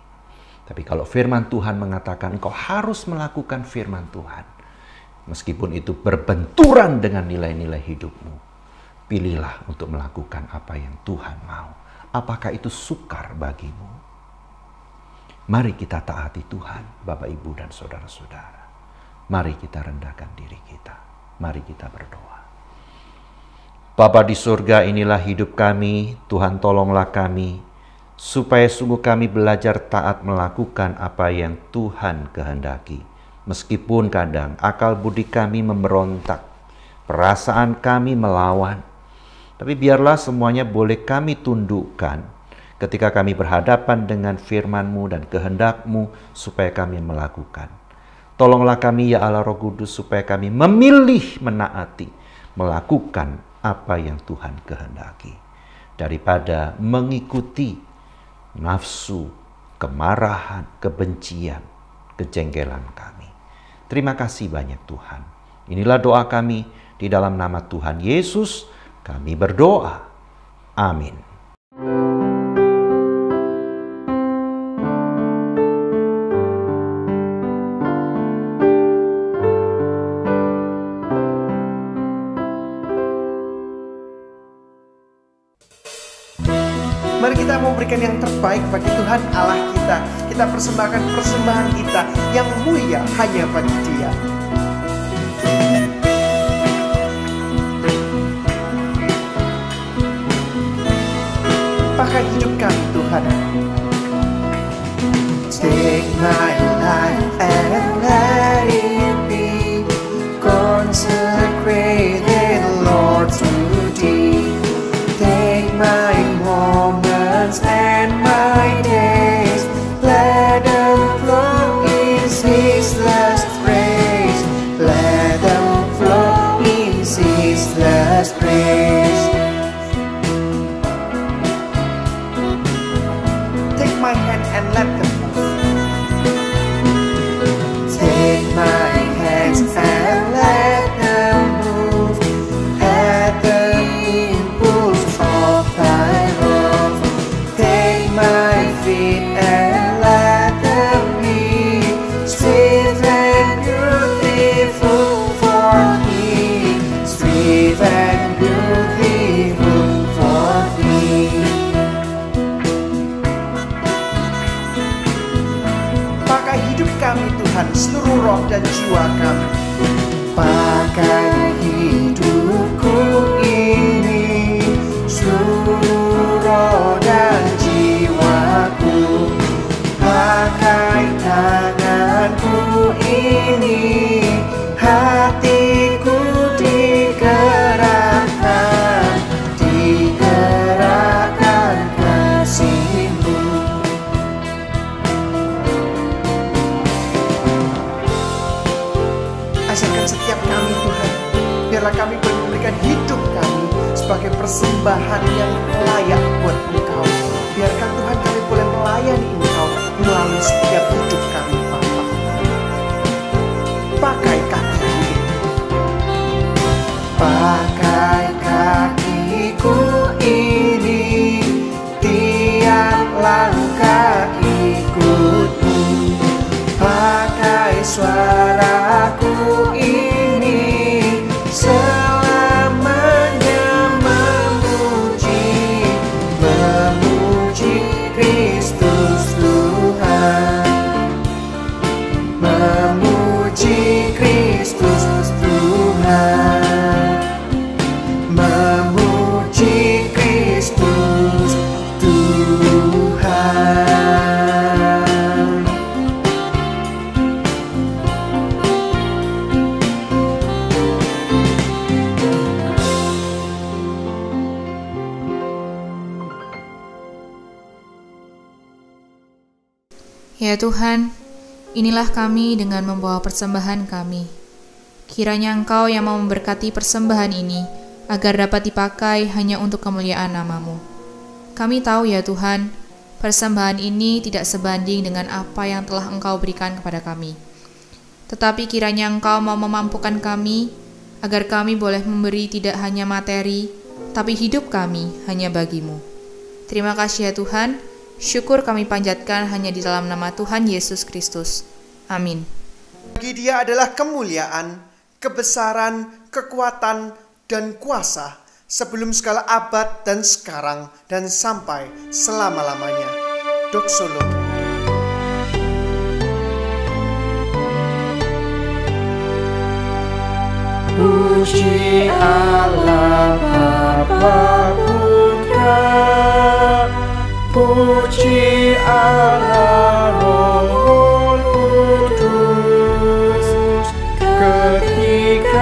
Tapi kalau firman Tuhan mengatakan engkau harus melakukan firman Tuhan, meskipun itu berbenturan dengan nilai-nilai hidupmu, pilihlah untuk melakukan apa yang Tuhan mau. Apakah itu sukar bagimu? Mari kita taati Tuhan, Bapak, Ibu, dan saudara-saudara. Mari kita rendahkan diri kita. Mari kita berdoa. Bapa di surga, inilah hidup kami. Tuhan, tolonglah kami, supaya sungguh kami belajar taat melakukan apa yang Tuhan kehendaki. Meskipun kadang akal budi kami memberontak, perasaan kami melawan, tapi biarlah semuanya boleh kami tundukkan ketika kami berhadapan dengan firman-Mu dan kehendak-Mu supaya kami melakukan. Tolonglah kami ya Allah Roh Kudus supaya kami memilih menaati, melakukan apa yang Tuhan kehendaki, daripada mengikuti nafsu, kemarahan, kebencian, kejengkelan kami. Terima kasih banyak Tuhan. Inilah doa kami di dalam nama Tuhan Yesus. Kami berdoa. Amin. Mari kita memberikan yang terbaik bagi Tuhan Allah kita. Kita persembahkan persembahan kita yang mulia hanya bagi Dia. Pakai hidup kami Tuhan. Take my life and let it be consecrated, Lord, to Thee. Take my moments and my days, let them flow in ceaseless praise. Let them flow in ceaseless praise. Take my hand and let them move. Take my hands and let them move at the impulse of Thy love. Take my feet and let them be sweet and beautiful for Thee. Sweet and beautiful for Thee. Pakai hidup kami Tuhan, seluruh roh dan jiwa kami. Pakai hidupku ini, seluruh roh dan jiwaku. Pakai tanganku ini, hatiku digerakkan, digerakkan kasih-Mu. Ajarkan setiap kami Tuhan, biarlah kami boleh memberikan hidup kami sebagai persembahan yang layak buat Engkau. Biarkan Tuhan kami boleh melayani Engkau melalui setiap hidup kami Bapa. Pakai kakiku ini, pakai kakiku ini, tiap langkah ikut-Mu. Pakai suaraku ini, selamanya memuji, memuji Kristus Tuhan, memuji Kristus Tuhan, memuji Kristus Tuhan. Ya Tuhan, inilah kami dengan membawa persembahan kami. Kiranya Engkau yang mau memberkati persembahan ini, agar dapat dipakai hanya untuk kemuliaan nama-Mu. Kami tahu ya Tuhan, persembahan ini tidak sebanding dengan apa yang telah Engkau berikan kepada kami. Tetapi kiranya Engkau mau memampukan kami, agar kami boleh memberi tidak hanya materi, tapi hidup kami hanya bagi-Mu. Terima kasih ya Tuhan. Syukur kami panjatkan hanya di dalam nama Tuhan Yesus Kristus. Amin. Bagi Dia adalah kemuliaan, kebesaran, kekuatan, dan kuasa sebelum segala abad dan sekarang dan sampai selama-lamanya. Doxologi. Puji Allah Bapa Putra, puji Allah Roh Kudus, ketiganya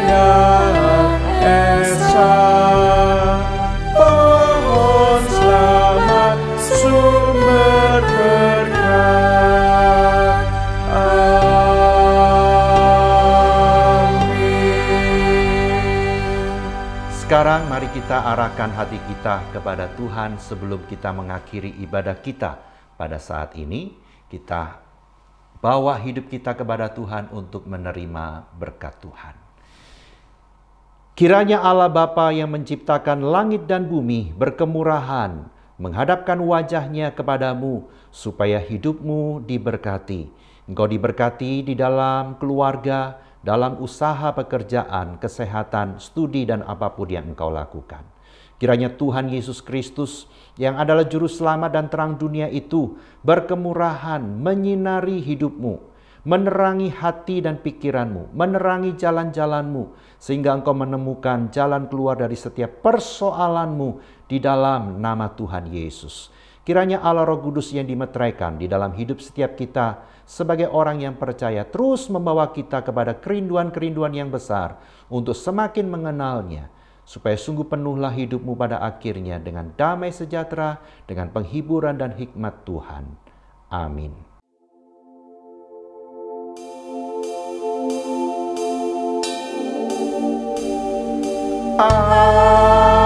yang esa. Pohon selamat sumber berkat. Sekarang mari kita arahkan hati kita kepada Tuhan sebelum kita mengakhiri ibadah kita pada saat ini. Kita bawa hidup kita kepada Tuhan untuk menerima berkat Tuhan. Kiranya Allah Bapa yang menciptakan langit dan bumi berkemurahan menghadapkan wajahnya kepadamu supaya hidupmu diberkati. Engkau diberkati di dalam keluarga, dalam usaha pekerjaan, kesehatan, studi, dan apapun yang engkau lakukan. Kiranya Tuhan Yesus Kristus yang adalah juru selamat dan terang dunia itu berkemurahan menyinari hidupmu, menerangi hati dan pikiranmu, menerangi jalan-jalanmu, sehingga engkau menemukan jalan keluar dari setiap persoalanmu di dalam nama Tuhan Yesus. Kiranya Allah Roh Kudus yang dimeteraikan di dalam hidup setiap kita sebagai orang yang percaya terus membawa kita kepada kerinduan-kerinduan yang besar untuk semakin mengenalnya, supaya sungguh penuhlah hidupmu pada akhirnya dengan damai sejahtera, dengan penghiburan dan hikmat Tuhan. Amin. Amin.